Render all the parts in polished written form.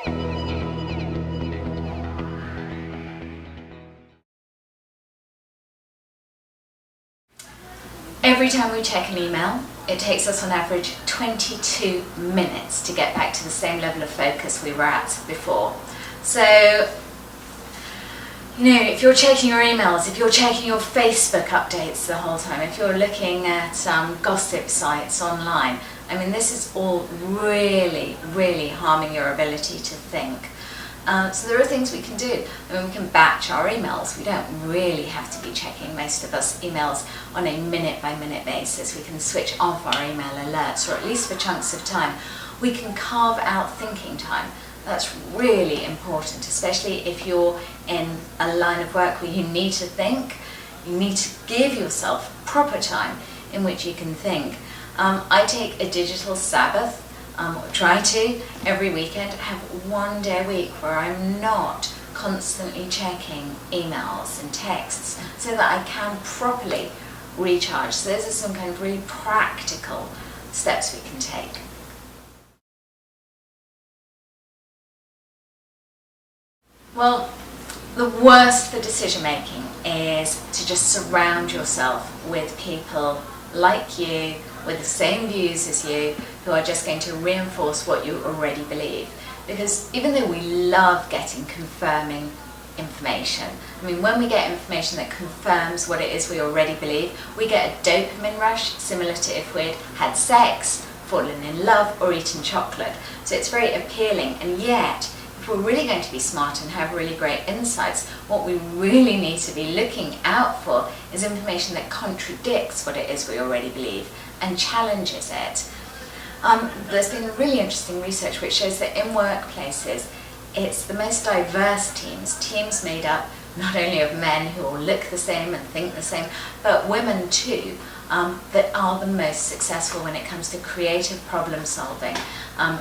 Every time we check an email, it takes us on average 22 minutes to get back to the same level of focus we were at before. So, if you're checking your emails, if you're checking your Facebook updates the whole time, if you're looking at gossip sites online, this is all really, really harming your ability to think. So there are things we can do. We can batch our emails. We don't really have to be checking, most of us, emails on a minute-by-minute basis. We can switch off our email alerts, or at least for chunks of time. We can carve out thinking time. That's really important, especially if you're in a line of work where you need to think. You need to give yourself proper time in which you can think. I take a digital Sabbath. Or try to, every weekend, have one day a week where I'm not constantly checking emails and texts so that I can properly recharge. So those are some kind of really practical steps we can take. Well, the worst for decision making is to just surround yourself with people like you, with the same views as you, who are just going to reinforce what you already believe. Because even though we love getting confirming information, when we get information that confirms what it is we already believe, we get a dopamine rush, similar to if we'd had sex, fallen in love, or eaten chocolate. So it's very appealing, and yet, if we're really going to be smart and have really great insights, what we really need to be looking out for is information that contradicts what it is we already believe and challenges it. There's been really interesting research which shows that in workplaces, it's the most diverse teams made up not only of men who all look the same and think the same, but women too, that are the most successful when it comes to creative problem solving.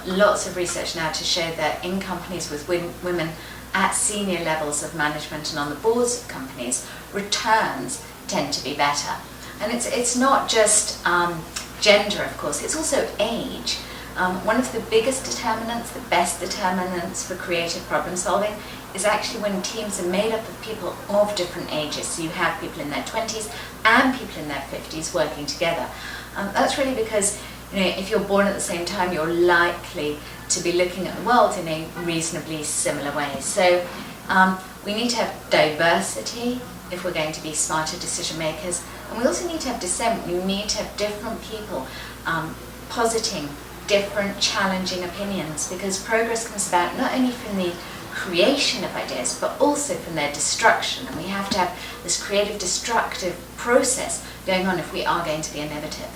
Lots of research now to show that in companies with women at senior levels of management and on the boards of companies, returns tend to be better. And it's not just gender, of course, it's also age. One of the biggest determinants, the best determinants for creative problem solving is actually when teams are made up of people of different ages. So you have people in their 20s and people in their 50s working together. That's really because if you're born at the same time, you're likely to be looking at the world in a reasonably similar way. So we need to have diversity if we're going to be smarter decision makers. And we also need to have dissent. We need to have different people positing different challenging opinions, because progress comes about not only from the creation of ideas but also from their destruction, and we have to have this creative destructive process going on if we are going to be innovative.